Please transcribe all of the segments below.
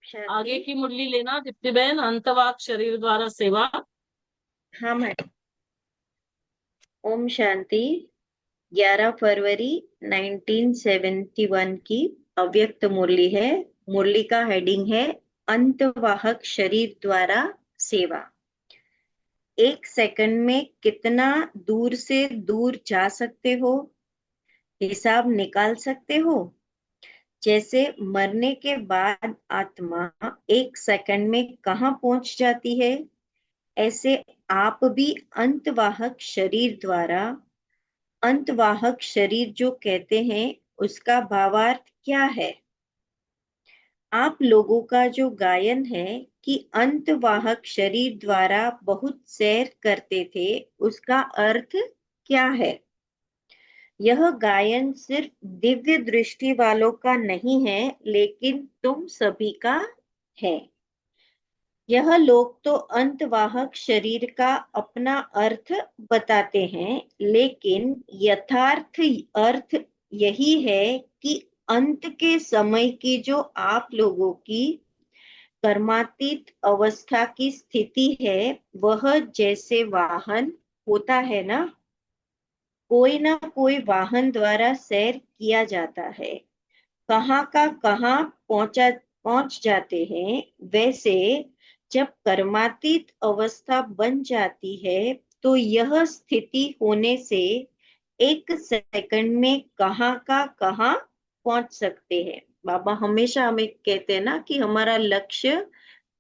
शांति। आगे की मुरली लेना दीप्ति बहन। अंतवाक शरीर द्वारा सेवा। हाँ मैडम। ओम शांति। 11 फरवरी 1971 की अव्यक्त मुरली है। मुरली का हेडिंग है अंतवाहक शरीर द्वारा सेवा। एक सेकंड में कितना दूर से दूर जा सकते हो, हिसाब निकाल सकते हो। जैसे मरने के बाद आत्मा एक सेकंड में कहाँ पहुंच जाती है, ऐसे आप भी अंतवाहक शरीर द्वारा। अंतवाहक शरीर जो कहते हैं उसका भावार्थ क्या है? आप लोगों का जो गायन है कि अंतवाहक शरीर द्वारा बहुत सैर करते थे, उसका अर्थ क्या है? यह गायन सिर्फ दिव्य दृष्टि वालों का नहीं है, लेकिन तुम सभी का है। यह लोग तो अंतवाहक शरीर का अपना अर्थ बताते हैं, लेकिन यथार्थ अर्थ यही है कि अंत के समय की जो आप लोगों की कर्मातीत अवस्था की स्थिति है, वह जैसे वाहन होता है ना, कोई ना कोई वाहन द्वारा सैर किया जाता है, कहाँ का कहाँ पहुंच जाते हैं। वैसे जब कर्मातीत अवस्था बन जाती है, तो यह स्थिति होने से एक सेकंड में कहाँ का कहाँ पहुंच सकते हैं। बाबा हमेशा हमें कहते हैं ना कि हमारा लक्ष्य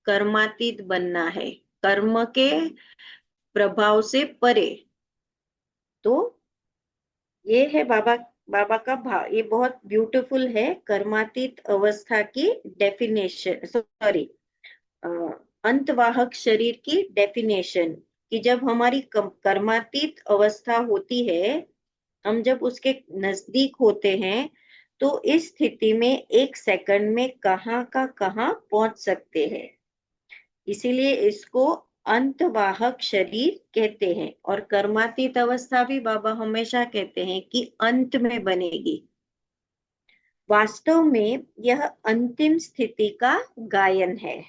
कर्मातीत बनना है, कर्म के प्रभाव से परे। तो ये है बाबा बाबा का भाव। ये बहुत ब्यूटीफुल है, कर्मातीत अवस्था की डेफिनेशन, सॉरी, अंतवाहक शरीर की डेफिनेशन। कि जब हमारी कर्मातीत अवस्था होती है, हम जब उसके नजदीक होते हैं, तो इस स्थिति में एक सेकंड में कहाँ का कहाँ पहुंच सकते हैं। इसीलिए इसको अंतवाहक शरीर कहते हैं। और कर्मातीत अवस्था भी बाबा हमेशा कहते हैं कि अंत में बनेगी। वास्तव में यह अंतिम स्थिति का गायन है।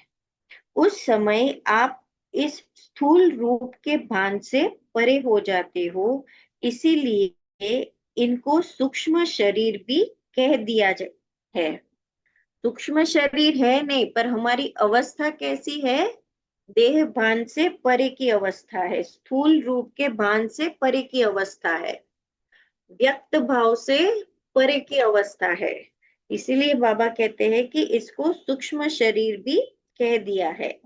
उस समय आप इस स्थूल रूप के भान से परे हो जाते हो। इसीलिए इनको सूक्ष्म शरीर भी कह दिया है। सूक्ष्म शरीर है नहीं, पर हमारी अवस्था कैसी है? देह भान से परे की अवस्था है, स्थूल रूप के भान से परे की अवस्था है, व्यक्त भाव से परे की अवस्था है। इसीलिए बाबा कहते हैं कि इसको सूक्ष्म शरीर भी कह दिया है।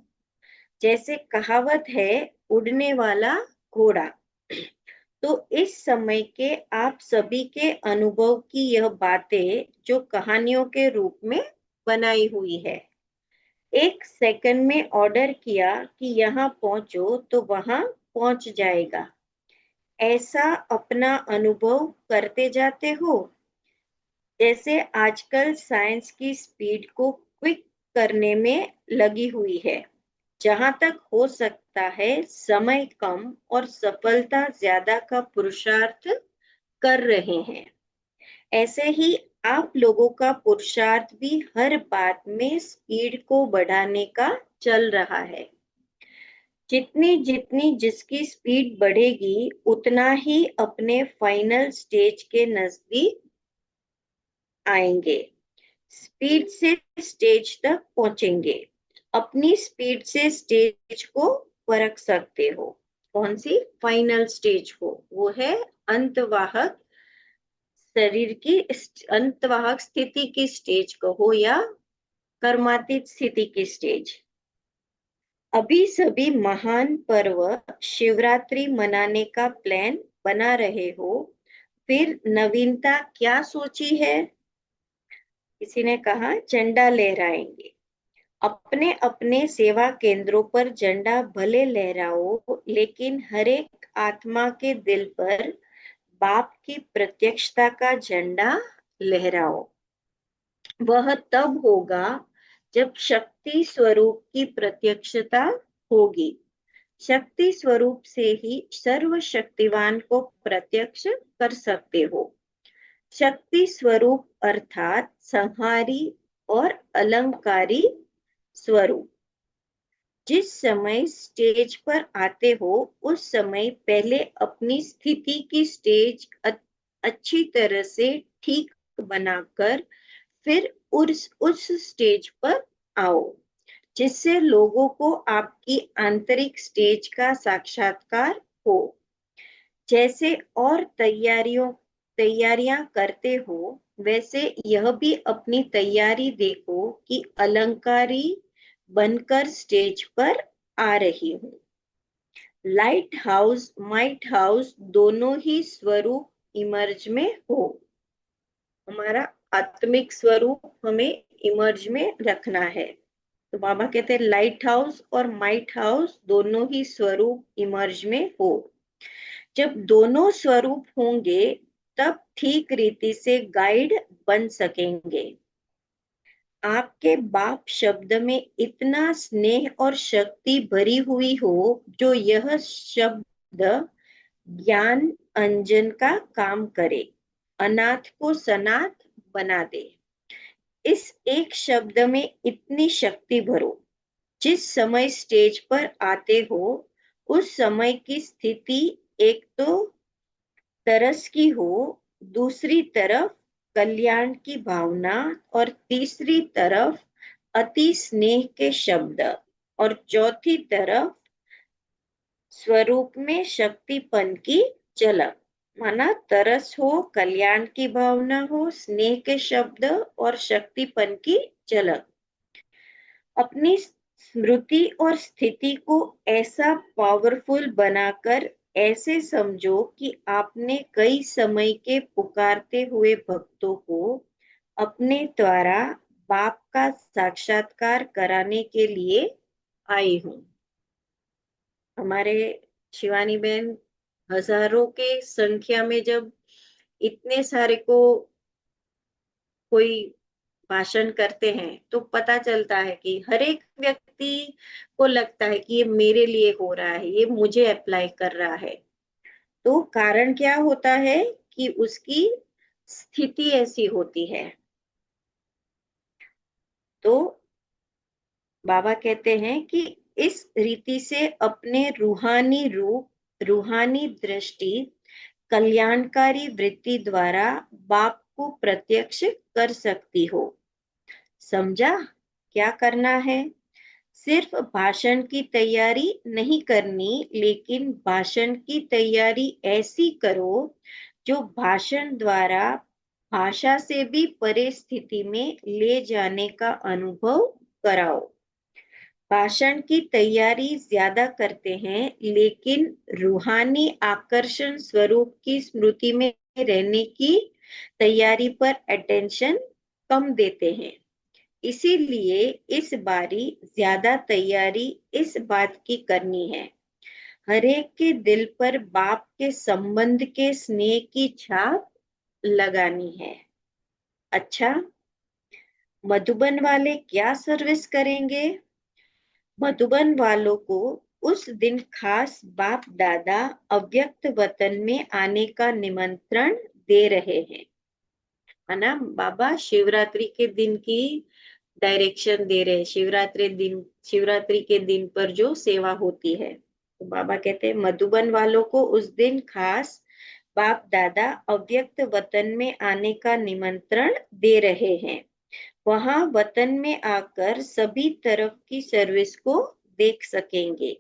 जैसे कहावत है, उड़ने वाला घोड़ा। तो इस समय के आप सभी के अनुभव की यह बातें जो कहानियों के रूप में बनाई हुई है। एक सेकंड में ऑर्डर किया कि यहाँ पहुंचो तो वहां पहुंच जाएगा। ऐसा अपना अनुभव करते जाते हो। जैसे आजकल साइंस की स्पीड को क्विक करने में लगी हुई है। जहां तक हो सकता है समय कम और सफलता ज्यादा का पुरुषार्थ कर रहे हैं। ऐसे ही आप लोगों का पुरुषार्थ भी हर बात में स्पीड को बढ़ाने का चल रहा है। जितनी जितनी जिसकी स्पीड बढ़ेगी, उतना ही अपने फाइनल स्टेज के नजदीक आएंगे, स्पीड से स्टेज तक पहुंचेंगे। अपनी स्पीड से स्टेज को परख सकते हो। कौन सी फाइनल स्टेज को? वो है अंतवाहक शरीर की अंतवाहक स्थिति की स्टेज कहो, या कर्मातीत स्थिति की स्टेज। अभी सभी महान पर्व शिवरात्रि मनाने का प्लान बना रहे हो, फिर नवीनता क्या सोची है? किसी ने कहा झंडा लहराएंगे। अपने अपने सेवा केंद्रों पर झंडा भले लहराओ, लेकिन हर एक आत्मा के दिल पर बाप की प्रत्यक्षता का झंडा लहराओ। वह तब होगा जब शक्ति स्वरूप की प्रत्यक्षता होगी। शक्ति स्वरूप से ही सर्वशक्तिवान को प्रत्यक्ष कर सकते हो। शक्ति स्वरूप अर्थात संहारी और अलंकारी स्वरूप। जिस समय स्टेज पर आते हो उस समय पहले अपनी स्थिति की स्टेज अच्छी तरह से ठीक बनाकर फिर उस स्टेज पर आओ, जिससे लोगों को आपकी आंतरिक स्टेज का साक्षात्कार हो। जैसे और तैयारियां करते हो वैसे यह भी अपनी तैयारी देखो कि अलंकारी बनकर स्टेज पर आ रही हूँ। लाइट हाउस माइट हाउस दोनों ही स्वरूप इमर्ज में हो। हमारा आत्मिक स्वरूप हमें इमर्ज में रखना है। तो बाबा कहते हैं लाइट हाउस और माइट हाउस दोनों ही स्वरूप इमर्ज में हो। जब दोनों स्वरूप होंगे तब ठीक रीति से गाइड बन सकेंगे। आपके बाप शब्द में इतना स्नेह और शक्ति भरी हुई हो जो यह शब्द ज्ञान अंजन का काम करे, अनाथ को सनाथ बना दे। इस एक शब्द में इतनी शक्ति भरो। जिस समय स्टेज पर आते हो उस समय की स्थिति एक तो तरस की हो, दूसरी तरफ कल्याण की भावना और तीसरी तरफ अति स्नेह के शब्द और चौथी तरफ स्वरूप में शक्तिपन की झलक। माना तरस हो, कल्याण की भावना हो, स्नेह के शब्द और शक्तिपन की झलक। अपनी स्मृति और स्थिति को ऐसा पावरफुल बनाकर ऐसे समझो कि आपने कई समय के पुकारते हुए भक्तों को अपने द्वारा बाप का साक्षात्कार कराने के लिए आई हूं। हमारे शिवानी बहन हजारों के संख्या में जब इतने सारे को कोई भाषण करते हैं तो पता चलता है कि हर एक व्यक्ति को लगता है कि ये मेरे लिए हो रहा है, ये मुझे अप्लाई कर रहा है। तो कारण क्या होता है कि उसकी स्थिति ऐसी होती है। तो बाबा कहते हैं कि इस रीति से अपने रूहानी रूप, रूहानी दृष्टि, कल्याणकारी वृत्ति द्वारा बाप को प्रत्यक्ष कर सकती हो। समझा क्या करना है? सिर्फ भाषण की तैयारी नहीं करनी, लेकिन भाषण की तैयारी ऐसी करो जो भाषण द्वारा भाषा से भी परे स्थिति में ले जाने का अनुभव कराओ। भाषण की तैयारी ज्यादा करते हैं लेकिन रूहानी आकर्षण स्वरूप की स्मृति में रहने की तैयारी पर अटेंशन कम देते हैं। इसीलिए इस बारी ज्यादा तैयारी इस बात की करनी है, हरेक के दिल पर बाप के संबंध के स्नेह की छाप लगानी है। अच्छा, मधुबन वाले क्या सर्विस करेंगे? मधुबन वालों को उस दिन खास बाप दादा अव्यक्त वतन में आने का निमंत्रण दे रहे हैं। है ना, बाबा शिवरात्रि के दिन की डायरेक्शन दे रहे हैं। शिवरात्रि के दिन पर जो सेवा होती है, तो बाबा कहते हैं मधुबन वालों को उस दिन खास बाप दादा अव्यक्त वतन में आने का निमंत्रण दे रहे हैं। वहां वतन में आकर सभी तरफ की सर्विस को देख सकेंगे।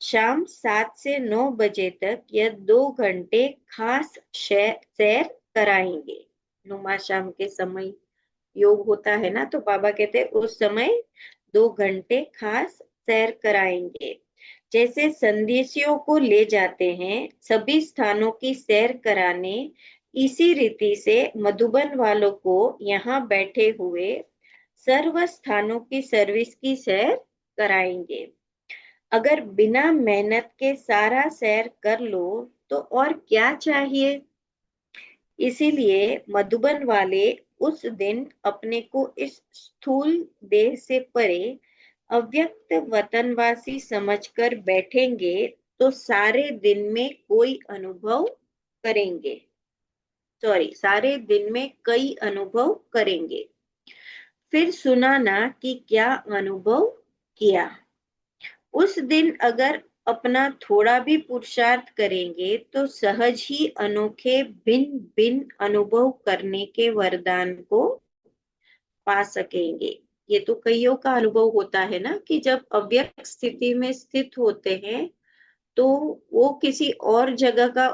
शाम 7 से 9 बजे तक यह 2 घंटे खास सैर कराएंगे। नुमा शाम के समय योग होता है ना, तो बाबा कहते हैं उस समय 2 घंटे खास सैर कराएंगे। जैसे संदेशियों को ले जाते हैं सभी स्थानों की सैर कराने, इसी रीति से मधुबन वालों को यहाँ बैठे हुए सर्व स्थानों की सर्विस की सैर कराएंगे। अगर बिना मेहनत के सारा सैर कर लो तो और क्या चाहिए। इसीलिए मधुबन वाले उस दिन अपने को इस स्थूल देह से परे अव्यक्त वतनवासी समझकर बैठेंगे तो सारे दिन में कोई अनुभव करेंगे, सारे दिन में कई अनुभव करेंगे। फिर सुनाना कि क्या अनुभव किया। उस दिन अगर अपना थोड़ा भी पुरुषार्थ करेंगे तो सहज ही अनोखे भिन्न भिन्न अनुभव करने के वरदान को पा सकेंगे। ये तो कईयों का अनुभव होता है ना कि जब अव्यक्त स्थिति में स्थित होते हैं तो वो किसी और जगह का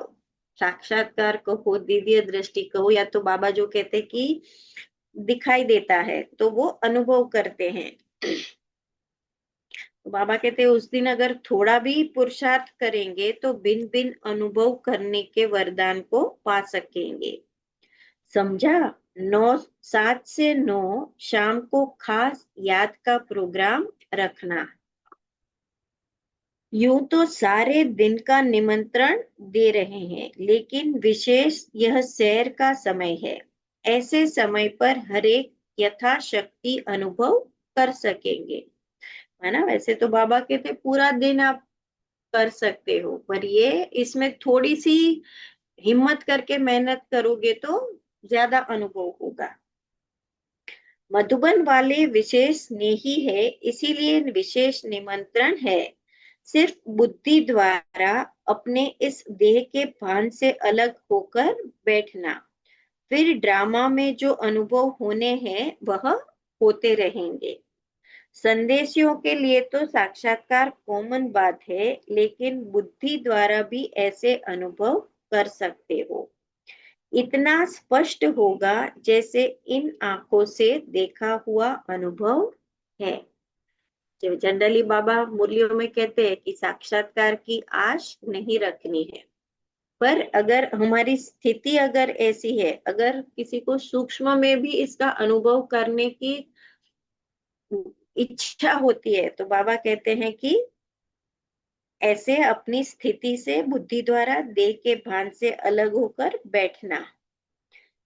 साक्षात्कार कहो, दिव्य दृष्टि कहो, या तो बाबा जो कहते हैं कि दिखाई देता है, तो वो अनुभव करते हैं। तो बाबा कहते हैं उस दिन अगर थोड़ा भी पुरुषार्थ करेंगे तो भिन्न भिन्न अनुभव करने के वरदान को पा सकेंगे। समझा। 7 से 9 शाम को खास याद का प्रोग्राम रखना। यूं तो सारे दिन का निमंत्रण दे रहे हैं, लेकिन विशेष यह सैर का समय है। ऐसे समय पर हरेक यथाशक्ति अनुभव कर सकेंगे, है ना। वैसे तो बाबा कहते पूरा दिन आप कर सकते हो, पर ये इसमें थोड़ी सी हिम्मत करके मेहनत करोगे तो ज्यादा अनुभव होगा। मधुबन वाले विशेष स्नेही है, इसीलिए विशेष निमंत्रण है। सिर्फ बुद्धि द्वारा अपने इस देह के भान से अलग होकर बैठना, फिर ड्रामा में जो अनुभव होने हैं वह होते रहेंगे। संदेशियों के लिए तो साक्षात्कार कॉमन बात है, लेकिन बुद्धि द्वारा भी ऐसे अनुभव कर सकते हो। इतना स्पष्ट होगा जैसे इन आंखों से देखा हुआ अनुभव है। जनरली बाबा मुरलियों में कहते हैं कि साक्षात्कार की आश नहीं रखनी है, पर अगर हमारी स्थिति अगर ऐसी है, अगर किसी को सूक्ष्म में भी इसका अनुभव करने की इच्छा होती है, तो बाबा कहते हैं कि ऐसे अपनी स्थिति से बुद्धि द्वारा देह के भान से अलग होकर बैठना।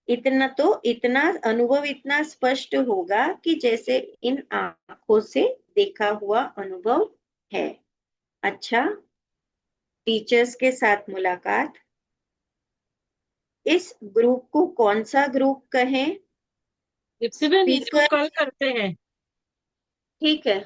इतना अनुभव इतना स्पष्ट होगा कि जैसे इन आंखों से देखा हुआ अनुभव है। अच्छा, टीचर्स के साथ मुलाकात। इस ग्रुप को कौन सा ग्रुप कहें? दीप्ति बहन इसको स्पीकर, कल करते हैं। ठीक है।